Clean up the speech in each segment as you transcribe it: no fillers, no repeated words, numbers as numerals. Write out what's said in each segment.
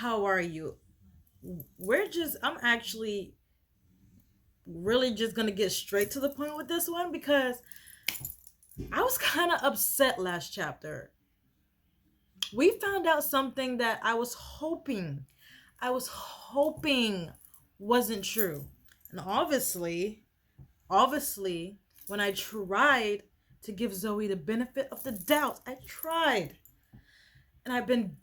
how are you? I'm actually really just gonna get straight to the point with this one because I was kind of upset last chapter. We found out something that I was hoping wasn't true. And obviously, when I tried to give Zoe the benefit of the doubt, I tried. And I've been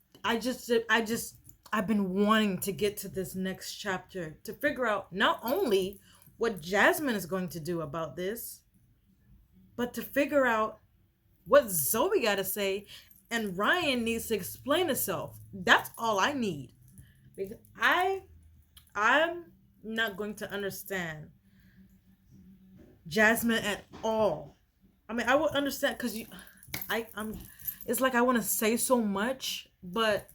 wanting to get to this next chapter to figure out not only what Jasmine is going to do about this, but to figure out what Zoe got to say, and Ryan needs to explain himself. That's all I need. Because I'm not going to understand Jasmine at all. I mean, I would understand because I'm. It's like I want to say so much, but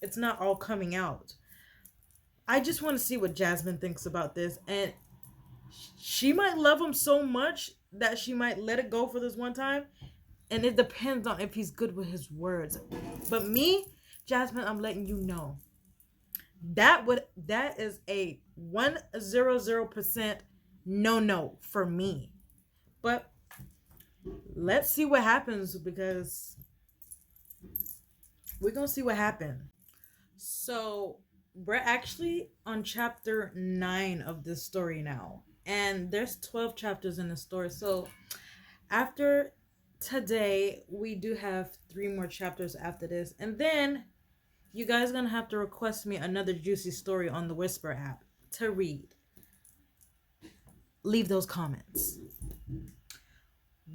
it's not all coming out. I just want to see what Jasmine thinks about this, and she might love him so much that she might let it go for this one time, and it depends on if he's good with his words. But me, Jasmine, I'm letting you know that is a 100% no for me. But let's see what happens because we're gonna see what happens. So we're actually on chapter 9 of this story now, and there's 12 chapters in the story. So after today, we do have 3 more chapters after this, and then you guys gonna have to request me another juicy story on the Whisper app to read. Leave those comments.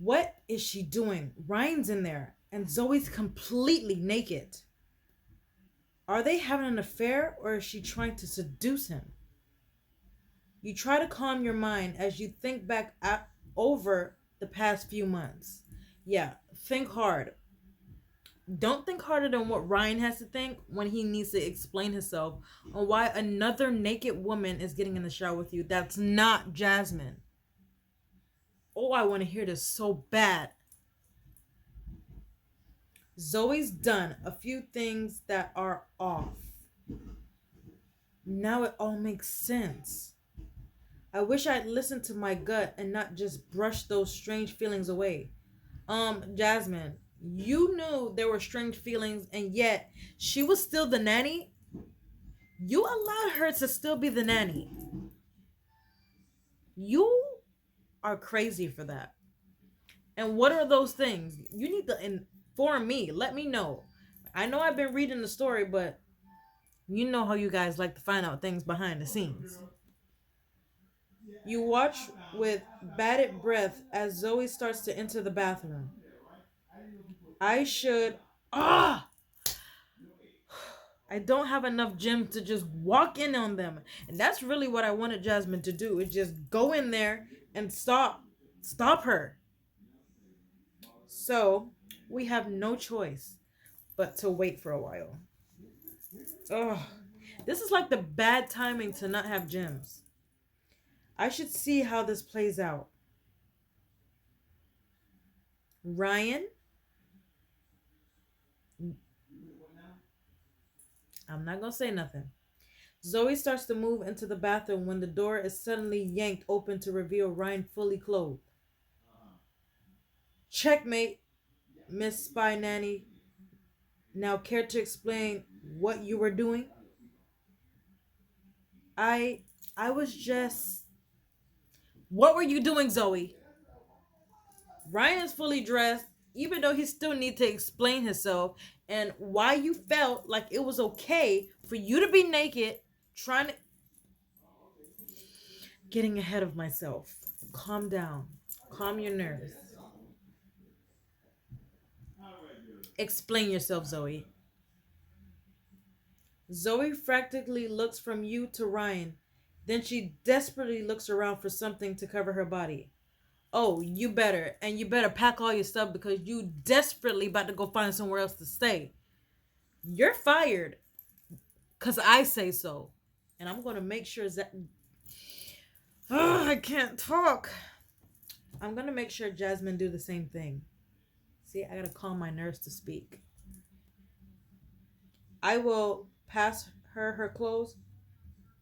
What is she doing? Ryan's in there, and Zoe's completely naked. Are they having an affair, or is she trying to seduce him? You try to calm your mind as you think back over the past few months. Yeah, think hard. Don't think harder than what Ryan has to think when he needs to explain himself on why another naked woman is getting in the shower with you. That's not Jasmine. Oh, I want to hear this so bad. Zoe's done a few things that are off. Now it all makes sense. I wish I'd listened to my gut and not just brushed those strange feelings away. Jasmine, you knew there were strange feelings and yet she was still the nanny. You allowed her to still be the nanny. You are crazy for that. And what are those things? You need to inform me. Let me know. I know I've been reading the story, but you know how you guys like to find out things behind the scenes. You watch with bated breath as Zoe starts to enter the bathroom. I should. Ah! I don't have enough gems to just walk in on them. And that's really what I wanted Jasmine to do, is just go in there and stop her. So we have no choice but to wait for a while. Ugh. This is like the bad timing to not have gems. I should see how this plays out. Ryan, I'm not gonna say nothing. Zoe starts to move into the bathroom when the door is suddenly yanked open to reveal Ryan fully clothed. Checkmate, Miss Spy Nanny. Now care to explain what you were doing? I I was just What were you doing, Zoe? Ryan is fully dressed, even though he still needs to explain himself and why you felt like it was okay for you to be naked, trying to getting ahead of myself. Calm down. Calm your nerves. Explain yourself, Zoe. Zoe frantically looks from you to Ryan. Then she desperately looks around for something to cover her body. Oh, you better. And you better pack all your stuff because you desperately about to go find somewhere else to stay. You're fired. Because I say so. And I'm going to make sure that... Oh, I can't talk. I'm going to make sure Jasmine do the same thing. See, I got to calm my nerves to speak. I will pass her clothes.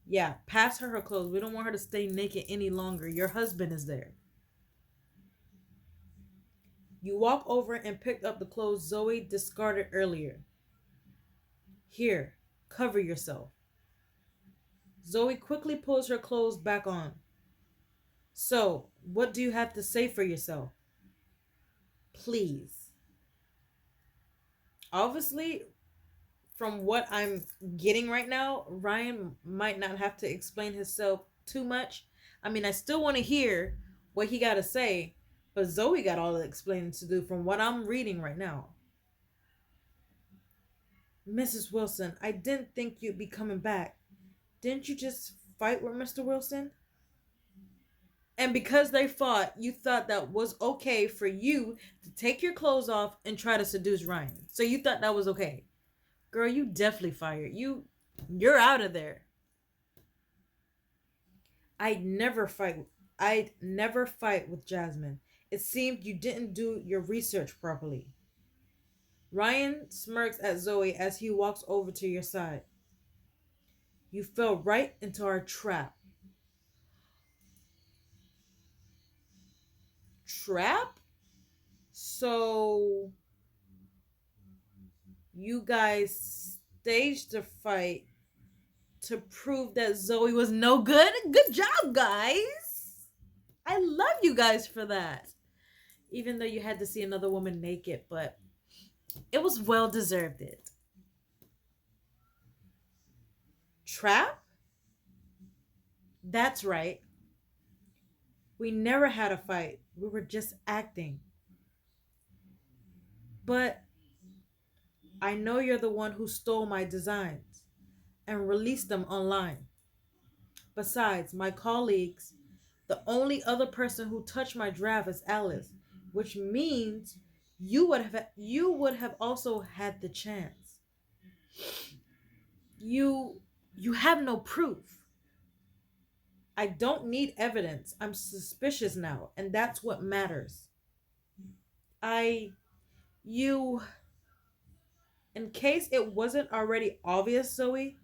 Yeah, pass her clothes. We don't want her to stay naked any longer. Your husband is there. You walk over and pick up the clothes Zoe discarded earlier. Here, cover yourself. Zoe quickly pulls her clothes back on. So, what do you have to say for yourself? Please. Obviously, from what I'm getting right now, Ryan might not have to explain himself too much. I mean, I still want to hear what he got to say, but Zoe got all the explaining to do from what I'm reading right now. Mrs. Wilson, I didn't think you'd be coming back. Didn't you just fight with Mr. Wilson? And because they fought, you thought that was okay for you to take your clothes off and try to seduce Ryan. So you thought that was okay. Girl, you definitely fired. You're out of there. I'd never fight I'd never fight with Jasmine. It seemed you didn't do your research properly. Ryan smirks at Zoe as he walks over to your side. You fell right into our trap. Trap? So you guys staged a fight to prove that Zoe was no good? Good job, guys. I love you guys for that. Even though you had to see another woman naked, but it was well deserved it. Trap? That's right. We never had a fight. We were just acting. But I know you're the one who stole my designs and released them online. Besides, my colleagues, the only other person who touched my draft is Alice, which means you would have also had the chance. You have no proof. I don't need evidence. I'm suspicious now, and that's what matters. I you in case it wasn't already obvious, Zoe,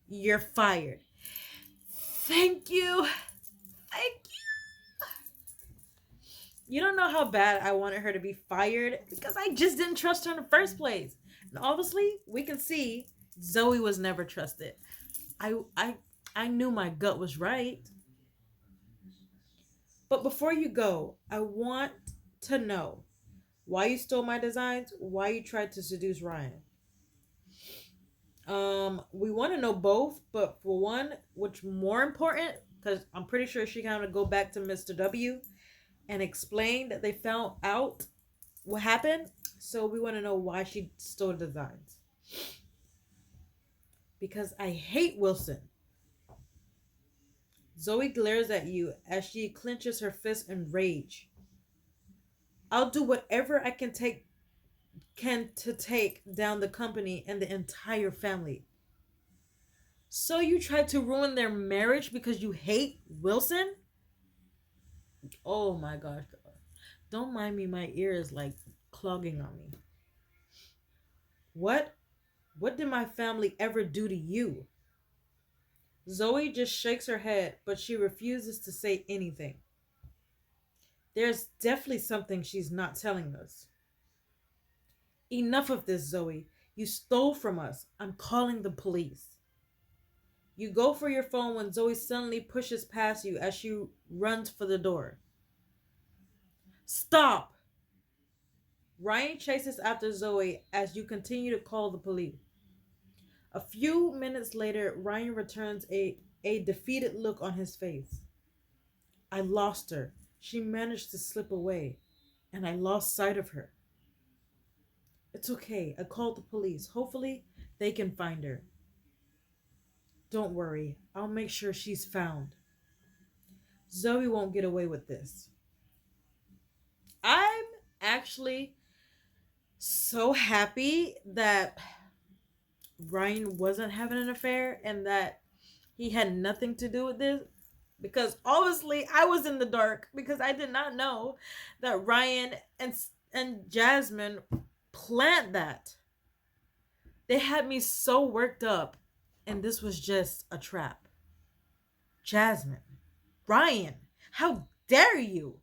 you're fired. Thank you. Thank you. You don't know how bad I wanted her to be fired because I just didn't trust her in the first place. And obviously, we can see Zoe was never trusted. I I I knew my gut was right. But before you go, I want to know why you stole my designs, why you tried to seduce Ryan. We want to know both, but for one, which more important, because I'm pretty sure she kind of go back to Mr. W and explain that they found out what happened. So we want to know why she stole designs. Because I hate Wilson. Zoe glares at you as she clenches her fist in rage. I'll do whatever I can to take down the company and the entire family. So you tried to ruin their marriage because you hate Wilson? Oh my gosh. Don't mind me, my ear is like clogging on me. What? What did my family ever do to you? Zoe just shakes her head, but she refuses to say anything. There's definitely something she's not telling us. Enough of this, Zoe. You stole from us. I'm calling the police. You go for your phone when Zoe suddenly pushes past you as she runs for the door. Stop! Ryan chases after Zoe as you continue to call the police. A few minutes later, Ryan returns a defeated look on his face. I lost her. She managed to slip away, and I lost sight of her. It's okay. I called the police. Hopefully, they can find her. Don't worry. I'll make sure she's found. Zoe won't get away with this. I'm actually so happy that Ryan wasn't having an affair and that he had nothing to do with this, because obviously I was in the dark because I did not know that Ryan and Jasmine planned that. They had me so worked up And this was just a trap. Jasmine. Ryan, how dare you?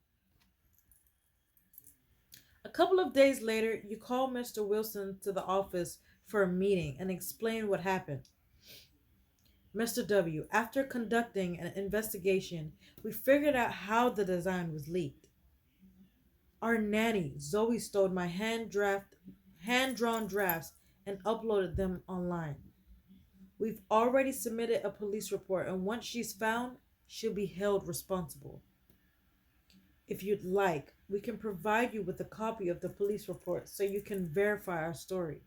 A couple of days later, you call Mr. Wilson to the office for a meeting and explain what happened. Mr. W., after conducting an investigation, we figured out how the design was leaked. Our nanny, Zoe, stole my hand-drawn drafts and uploaded them online. We've already submitted a police report, and once she's found, she'll be held responsible. If you'd like, we can provide you with a copy of the police report so you can verify our story.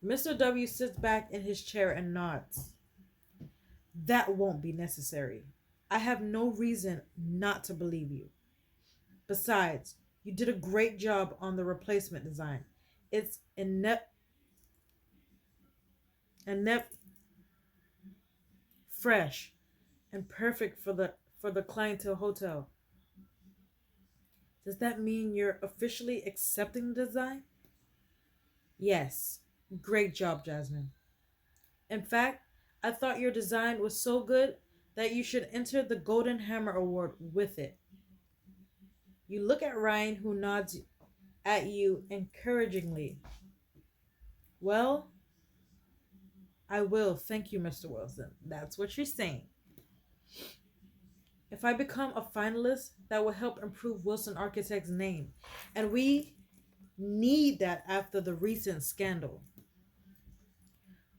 Mr. W. sits back in his chair and nods. That won't be necessary. I have no reason not to believe you. Besides, you did a great job on the replacement design. It's inept, fresh, and perfect for the clientele hotel. Does that mean you're officially accepting the design? Yes. Great job, Jasmine. In fact, I thought your design was so good that you should enter the Golden Hammer Award with it. You look at Ryan, who nods at you encouragingly. Well, I will. Thank you, Mr. Wilson. That's what you're saying. If I become a finalist, that will help improve Wilson Architect's name. And we need that after the recent scandal.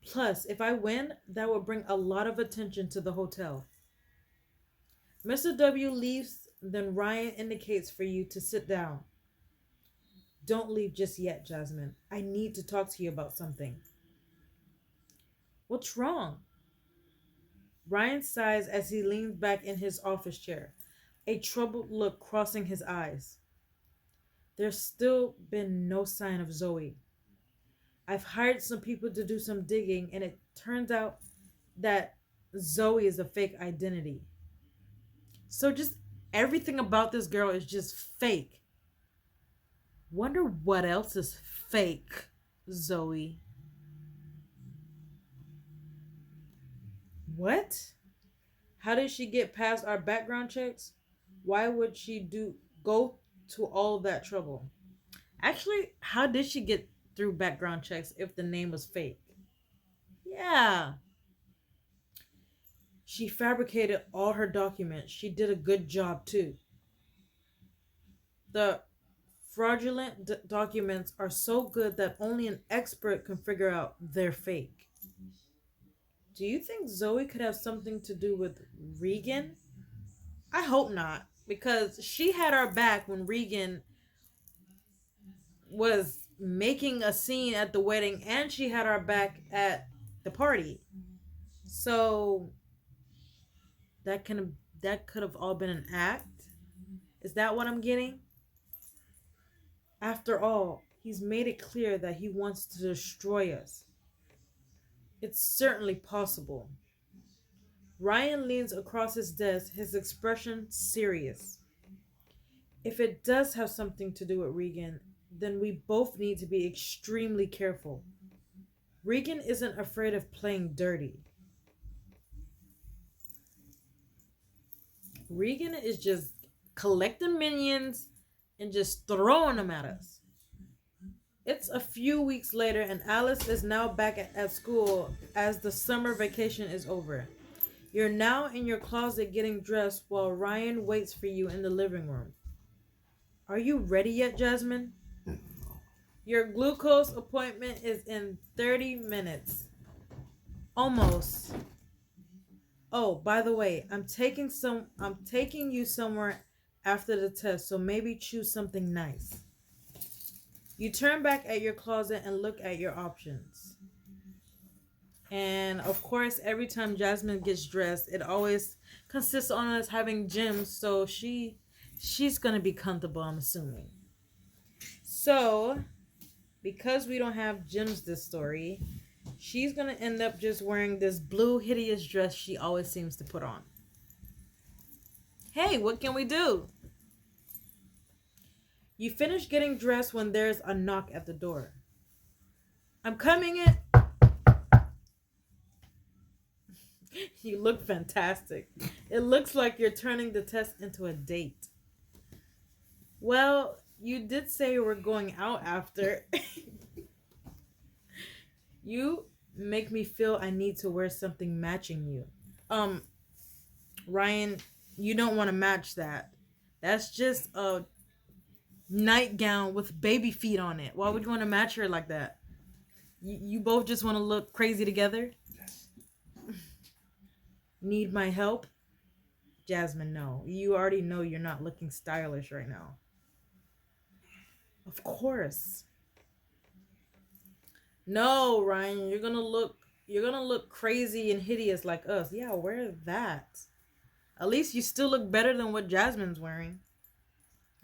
Plus, if I win, that will bring a lot of attention to the hotel. Mr. W leaves, then Ryan indicates for you to sit down. Don't leave just yet, Jasmine. I need to talk to you about something. What's wrong? Ryan sighs as he leans back in his office chair, a troubled look crossing his eyes. There's still been no sign of Zoe. I've hired some people to do some digging, and it turns out that Zoe is a fake identity. So just everything about this girl is just fake. Wonder what else is fake, Zoe. What? How did she get past our background checks? Why would she go to all that trouble? Actually, how did she get through background checks if the name was fake? Yeah. She fabricated all her documents. She did a good job too. The fraudulent documents are so good that only an expert can figure out they're fake. Do you think Zoe could have something to do with Regan? I hope not, because she had our back when Regan was making a scene at the wedding, and she had our back at the party. So that could have all been an act. Is that what I'm getting? After all, he's made it clear that he wants to destroy us. It's certainly possible. Ryan leans across his desk, his expression serious. If it does have something to do with Regan, then we both need to be extremely careful. Regan isn't afraid of playing dirty. Regan is just collecting minions and just throwing them at us. It's a few weeks later, and Alice is now back at school as the summer vacation is over. You're now in your closet getting dressed while Ryan waits for you in the living room. Are you ready yet, Jasmine? Your glucose appointment is in 30 minutes. Almost. Oh, by the way, I'm taking you somewhere after the test, so maybe choose something nice. You turn back at your closet and look at your options. And of course, every time Jasmine gets dressed, it always consists on us having gyms, so she's gonna be comfortable, I'm assuming. So, because we don't have gyms this story, she's gonna end up just wearing this blue hideous dress she always seems to put on. Hey, what can we do? You finish getting dressed when there's a knock at the door. I'm coming in. You look fantastic. It looks like you're turning the test into a date. Well, you did say we're going out after. You make me feel I need to wear something matching you. Um, Ryan, you don't want to match that. That's just a nightgown with baby feet on it. Why would you want to match her like that? You both just want to look crazy together? Need my help? Jasmine, no. You already know you're not looking stylish right now. Of course. No, Ryan, you're gonna look crazy and hideous like us. Yeah, wear that. At least you still look better than what Jasmine's wearing.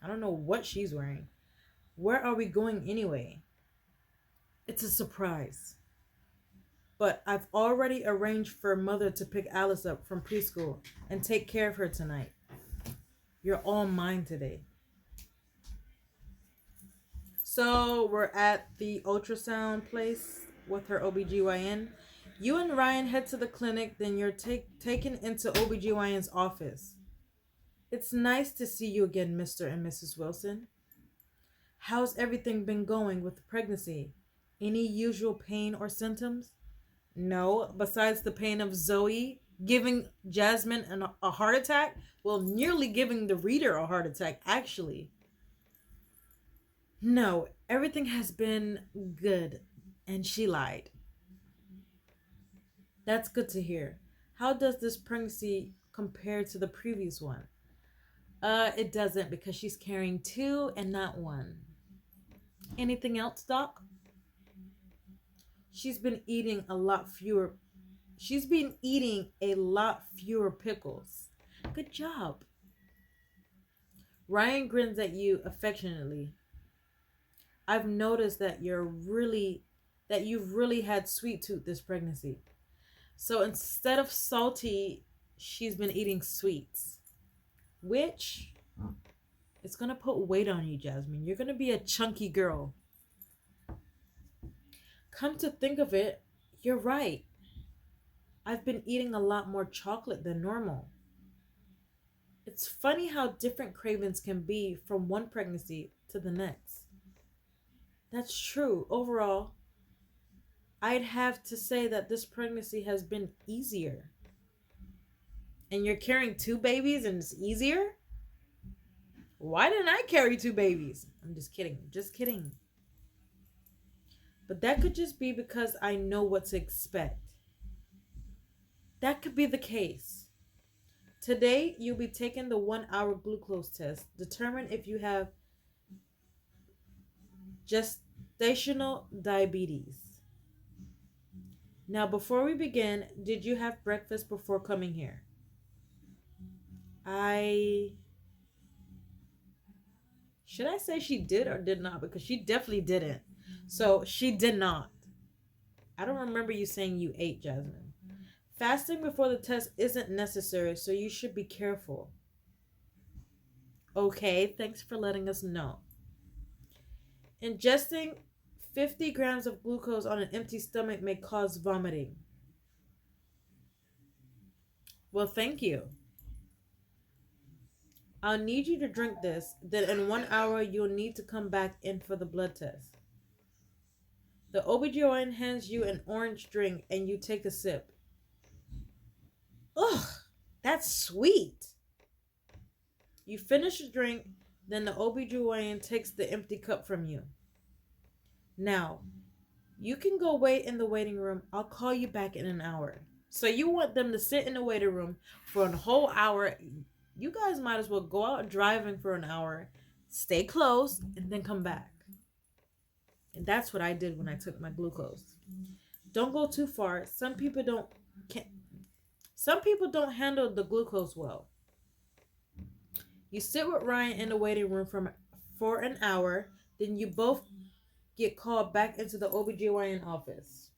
I don't know what she's wearing. Where are we going anyway? It's a surprise. But I've already arranged for Mother to pick Alice up from preschool and take care of her tonight. You're all mine today. So we're at the ultrasound place with her OBGYN. You and Ryan head to the clinic, then you're taken into OBGYN's office. It's nice to see you again, Mr. and Mrs. Wilson. How's everything been going with the pregnancy? Any usual pain or symptoms? No, besides the pain of Zoe giving Jasmine a heart attack. Well, nearly giving the reader a heart attack, actually. No, everything has been good. And she lied. That's good to hear. How does this pregnancy compare to the previous one? It doesn't because she's carrying two and not one. Anything else, Doc? She's been eating a lot fewer. She's been eating a lot fewer pickles. Good job. Ryan grins at you affectionately. I've noticed that you've really had sweet tooth this pregnancy. So instead of salty, she's been eating sweets, which it's gonna put weight on you, Jasmine. You're gonna be a chunky girl. Come to think of it, you're right. I've been eating a lot more chocolate than normal. It's funny how different cravings can be from one pregnancy to the next. That's true. Overall, I'd have to say that this pregnancy has been easier. And you're carrying two babies and it's easier? Why didn't I carry two babies? I'm just kidding. Just kidding. But that could just be because I know what to expect. That could be the case. Today, you'll be taking the 1 hour glucose test. Determine if you have gestational diabetes. Now, before we begin, did you have breakfast before coming here? Should I say she did or did not? Because she definitely didn't. So, she did not. I don't remember you saying you ate, Jasmine. Fasting before the test isn't necessary, so you should be careful. Okay, thanks for letting us know. Ingesting 50 grams of glucose on an empty stomach may cause vomiting. Well, thank you. I'll need you to drink this. Then in 1 hour, you'll need to come back in for the blood test. The OBGYN hands you an orange drink and you take a sip. Ugh, that's sweet. You finish the drink, then the OBGYN takes the empty cup from you. Now, you can go wait in the waiting room. I'll call you back in an hour. So you want them to sit in the waiting room for a whole hour. You guys might as well go out driving for an hour, stay close, and then come back. And that's what I did when I took my glucose. Don't go too far. Some people don't handle the glucose well. You sit with Ryan in the waiting room for an hour, then you both get called back into the OBGYN office.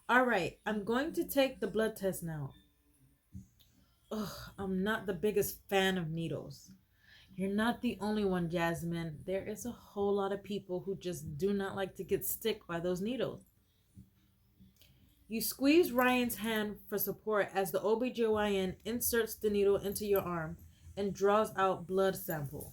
All right, I'm going to take the blood test now. Ugh, I'm not the biggest fan of needles. You're not the only one, Jasmine. There is a whole lot of people who just do not like to get stick by those needles. You squeeze Ryan's hand for support as the OBGYN inserts the needle into your arm and draws out blood sample.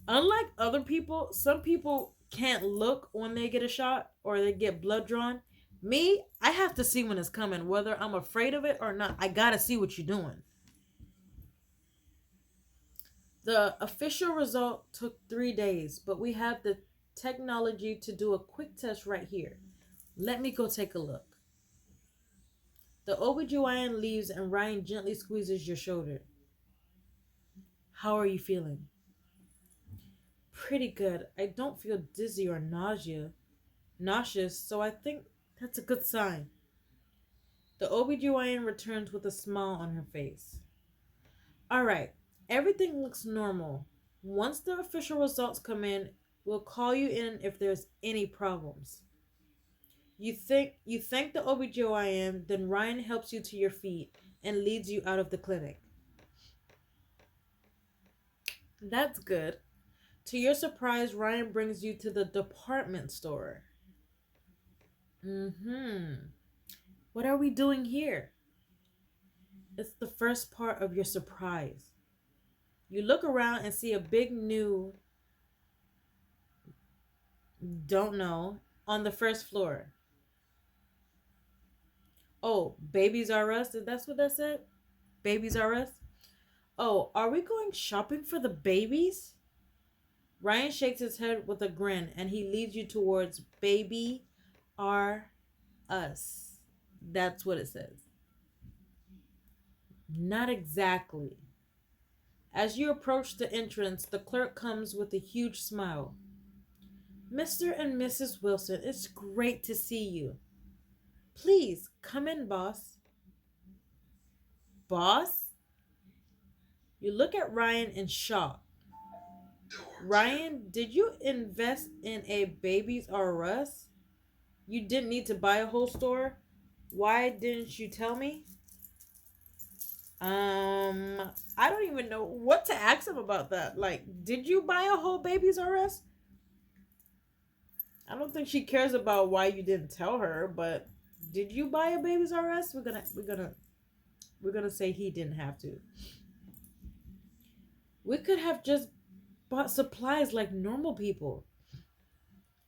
Unlike other people, some people can't look when they get a shot or they get blood drawn. Me, I have to see when it's coming, whether I'm afraid of it or not. I gotta see what you're doing. The official result took 3 days, but we have the technology to do a quick test right here. Let me go take a look. The OBGYN leaves and Ryan gently squeezes your shoulder. How are you feeling? Pretty good. I don't feel dizzy or nauseous, so I think that's a good sign. The OBGYN returns with a smile on her face. Alright, everything looks normal. Once the official results come in, we'll call you in if there's any problems. You thank the OBGYN, then Ryan helps you to your feet and leads you out of the clinic. That's good. To your surprise, Ryan brings you to the department store. What are we doing here? It's the first part of your surprise. You look around and see a big new, don't know, on the first floor. Oh, Babies R Us? That's what that said? Babies R Us? Oh, are we going shopping for the babies? Ryan shakes his head with a grin and he leads you towards Baby R Us. That's what it says. Not exactly. As you approach the entrance, the clerk comes with a huge smile. Mr. and Mrs. Wilson, it's great to see you. Please, come in, boss. Boss? You look at Ryan in shock. Ryan, did you invest in a Babies R Us? You didn't need to buy a whole store? Why didn't you tell me? I don't even know what to ask him about that. Like, did you buy a whole Babies R Us? I don't think she cares about why you didn't tell her, but did you buy a Babies R Us? We're gonna say he didn't have to. We could have just bought supplies like normal people.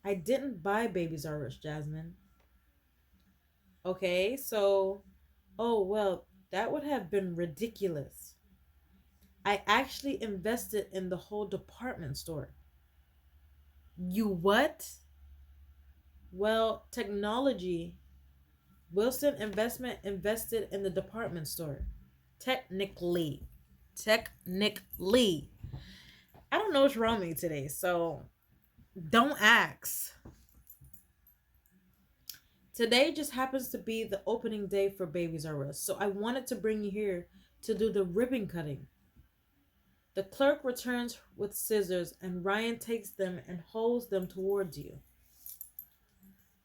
I didn't buy Babies R Us, Jasmine. Okay, so oh well, that would have been ridiculous. I actually invested in the whole department store. You what? Well, technology. Wilson Investment invested in the department store. Technically. Technically. I don't know what's wrong with me today, so don't ask. Today just happens to be the opening day for Babies R Us, so I wanted to bring you here to do the ribbon cutting. The clerk returns with scissors and Ryan takes them and holds them towards you.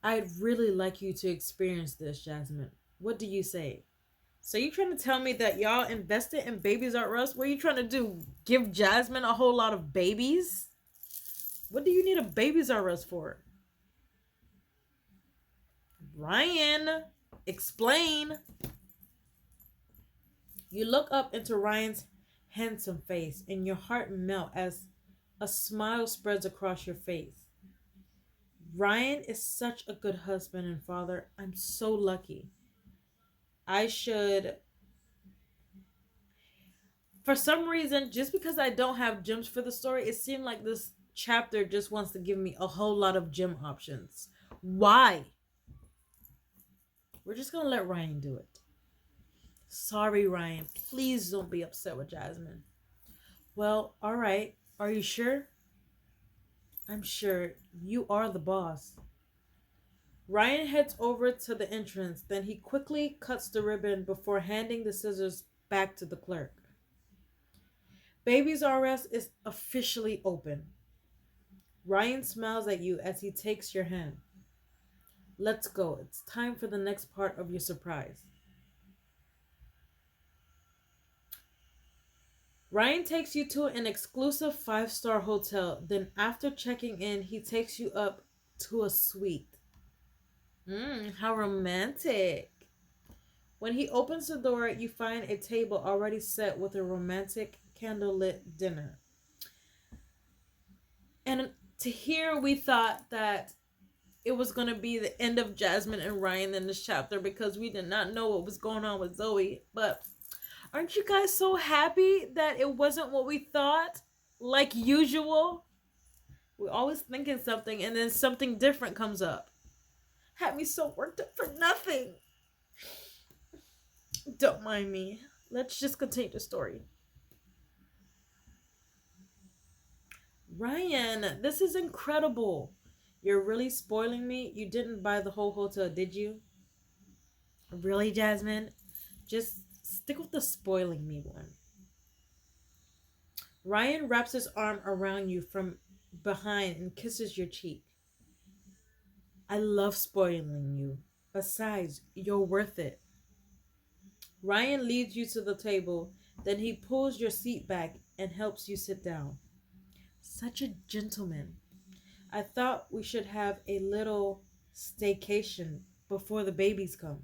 I'd really like you to experience this, Jasmine. What do you say? So you trying to tell me that y'all invested in Babies R Us? What are you trying to do? Give Jasmine a whole lot of babies? What do you need a Babies R Us for? Ryan, explain. You look up into Ryan's handsome face and your heart melts as a smile spreads across your face. Ryan is such a good husband and father. I'm so lucky. I should. For some reason, just because I don't have gems for the story, it seemed like this chapter just wants to give me a whole lot of gem options. Why? We're just going to let Ryan do it. Sorry, Ryan. Please don't be upset with Jasmine. Well, all right. Are you sure? I'm sure. You are the boss. Ryan heads over to the entrance, then he quickly cuts the ribbon before handing the scissors back to the clerk. Babies R Us is officially open. Ryan smiles at you as he takes your hand. Let's go. It's time for the next part of your surprise. Ryan takes you to an exclusive 5-star hotel. Then after checking in, he takes you up to a suite. How romantic. When he opens the door, you find a table already set with a romantic candlelit dinner. And to here, we thought that it was going to be the end of Jasmine and Ryan in this chapter because we did not know what was going on with Zoe. But aren't you guys so happy that it wasn't what we thought? Like usual? We're always thinking something and then something different comes up. Had me so worked up for nothing. Don't mind me. Let's just continue the story. Ryan, this is incredible. You're really spoiling me. You didn't buy the whole hotel, did you? Really, Jasmine? Just stick with the spoiling me one. Ryan wraps his arm around you from behind and kisses your cheek. I love spoiling you. Besides, you're worth it. Ryan leads you to the table, then he pulls your seat back and helps you sit down. Such a gentleman. I thought we should have a little staycation before the babies come.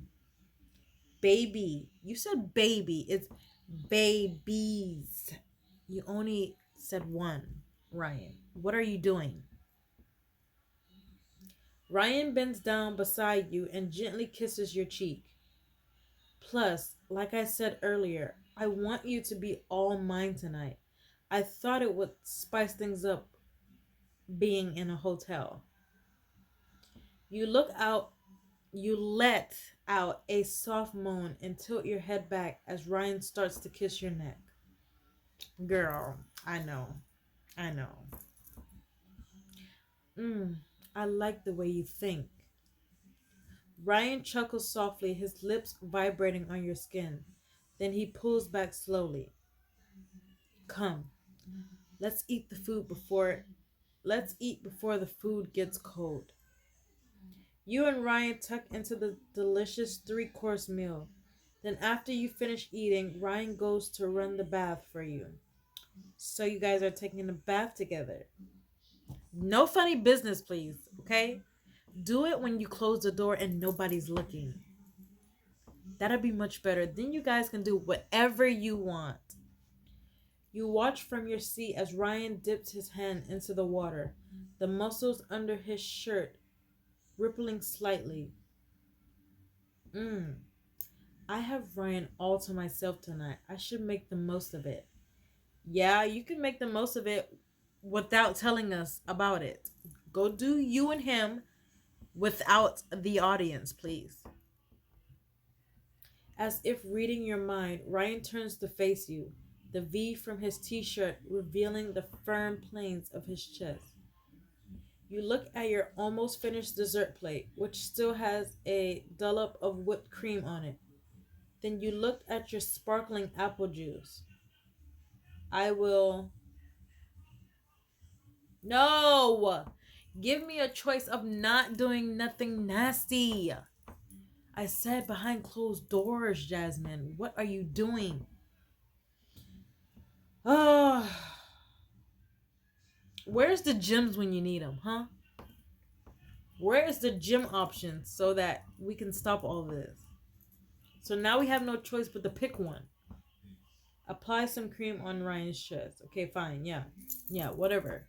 Baby. You said baby. It's babies. You only said one, Ryan. What are you doing? Ryan bends down beside you and gently kisses your cheek. Plus, like I said earlier, I want you to be all mine tonight. I thought it would spice things up being in a hotel. You look out, you let out a soft moan and tilt your head back as Ryan starts to kiss your neck. Girl, I know. I know. I like the way you think. Ryan chuckles softly, his lips vibrating on your skin. Then he pulls back slowly. Come, let's eat the food before let's eat before the food gets cold. You and Ryan tuck into the delicious three-course meal. Then after you finish eating, Ryan goes to run the bath for you. So you guys are taking a bath together. No funny business, please, okay? Do it when you close the door and nobody's looking. That'll be much better. Then you guys can do whatever you want. You watch from your seat as Ryan dips his hand into the water, the muscles under his shirt rippling slightly. I have Ryan all to myself tonight. I should make the most of it. Yeah, you can make the most of it without telling us about it. Go do you and him without the audience, please. As if reading your mind, Ryan turns to face you, the V from his t-shirt revealing the firm planes of his chest. You look at your almost finished dessert plate, which still has a dollop of whipped cream on it. Then you look at your sparkling apple juice. I will... No! Give me a choice of not doing nothing nasty. I said behind closed doors, Jasmine. What are you doing? Oh, where's the gyms when you need them, huh? Where is the gym option so that we can stop all this? So now we have no choice but to pick one. Apply some cream on Ryan's chest. Okay, fine. Yeah. Yeah, whatever.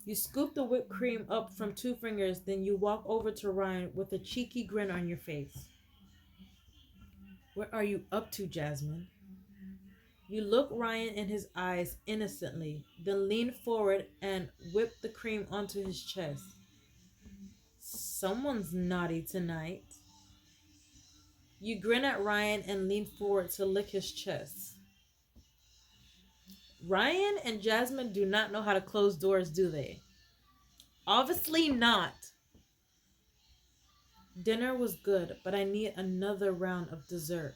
You scoop the whipped cream up from two fingers, then you walk over to Ryan with a cheeky grin on your face. What are you up to, Jasmine? You look Ryan in his eyes innocently, then lean forward and whip the cream onto his chest. Someone's naughty tonight. You grin at Ryan and lean forward to lick his chest. Ryan and Jasmine do not know how to close doors, do they? Obviously not. Dinner was good, but I need another round of dessert.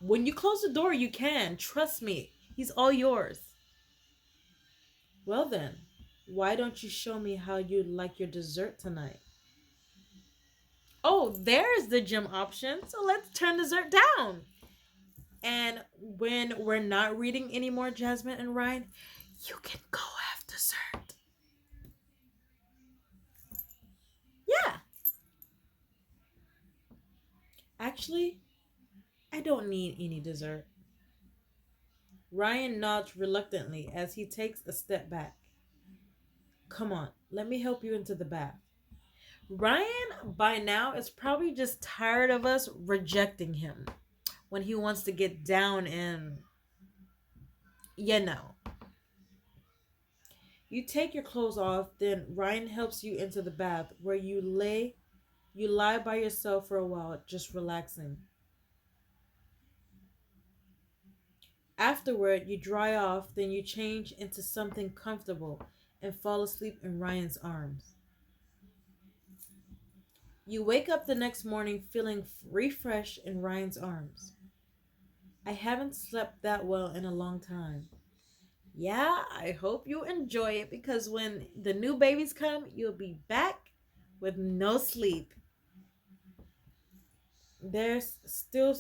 When you close the door, you can. Trust me. He's all yours. Well then, why don't you show me how you'd like your dessert tonight? Oh, there's the gym option. So let's turn dessert down. And when we're not reading anymore, Jasmine and Ryan, you can go have dessert. Yeah, Actually, I don't need any dessert. Ryan nods reluctantly as he takes a step back. Come on, let me help you into the bath. Ryan, by now, is probably just tired of us rejecting him when he wants to get down and, you know. You take your clothes off, then Ryan helps you into the bath where you lie by yourself for a while, just relaxing. Afterward, you dry off, then you change into something comfortable and fall asleep in Ryan's arms. You wake up the next morning feeling refreshed in Ryan's arms. I haven't slept that well in a long time. Yeah, I hope you enjoy it because when the new babies come, you'll be back with no sleep. There's still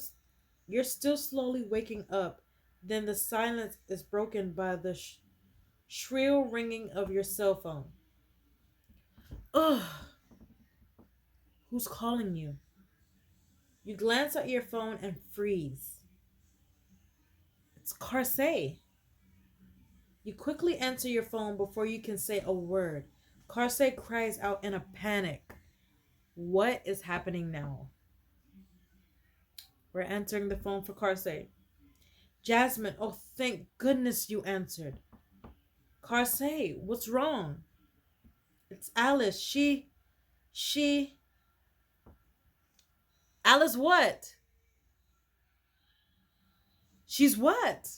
You're still slowly waking up. Then the silence is broken by the shrill ringing of your cell phone. Ugh, who's calling you? You glance at your phone and freeze. It's Carsey. You quickly answer your phone before you can say a word. Carsey cries out in a panic. What is happening now? We're answering the phone for Carsey. Jasmine, oh thank goodness you answered. Carsey, what's wrong? It's Alice. She, Alice what? She's what?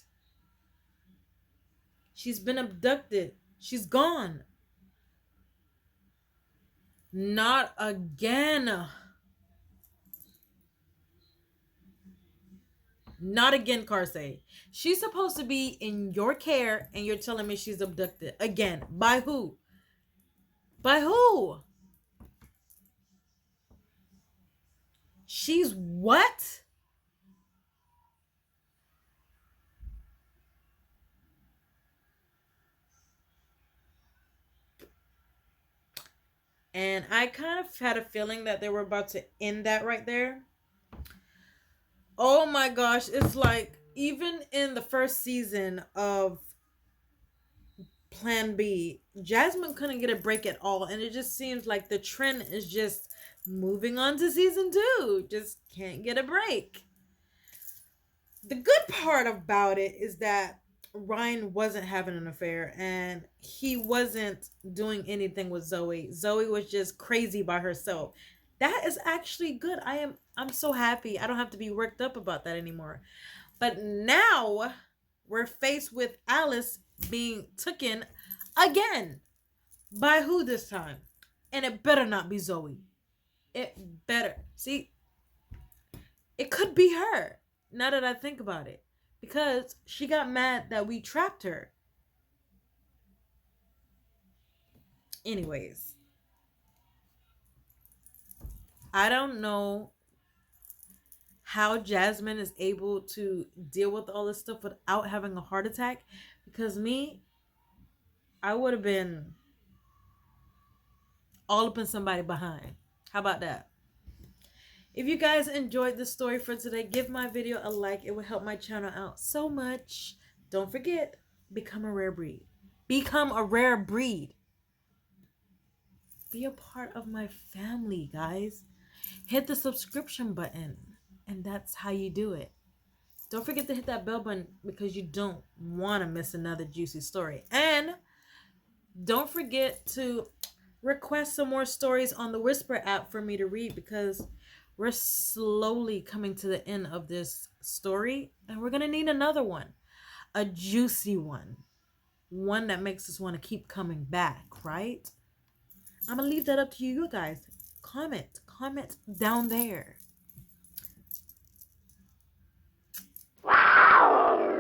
She's been abducted. She's gone. Not again. Not again, Carsey. She's supposed to be in your care and you're telling me she's abducted. Again. By who? By who? She's what? And I kind of had a feeling that they were about to end that right there. Oh my gosh, it's like even in the first season of Plan B, Jasmine couldn't get a break at all, and it just seems like the trend is just moving on to season 2. Just can't get a break. The good part about it is that Ryan wasn't having an affair and he wasn't doing anything with Zoe. Zoe was just crazy by herself. That is actually good. I'm so happy. I don't have to be worked up about that anymore. But now we're faced with Alice being taken again. By who this time? And it better not be Zoe. It better. See, it could be her. Now that I think about it. Because she got mad that we trapped her. Anyways. I don't know how Jasmine is able to deal with all this stuff without having a heart attack. Because me, I would have been all up in somebody behind. How about that? If you guys enjoyed the story for today, give my video a like. It will help my channel out so much. Don't forget, become a rare breed. Become a rare breed. Be a part of my family, guys. Hit the subscription button, and that's how you do it. Don't forget to hit that bell button because you don't want to miss another juicy story. And don't forget to request some more stories on the Whisper app for me to read because we're slowly coming to the end of this story and we're going to need another one. A juicy one. One that makes us want to keep coming back, right? I'm going to leave that up to you guys. Comment down there. Wow.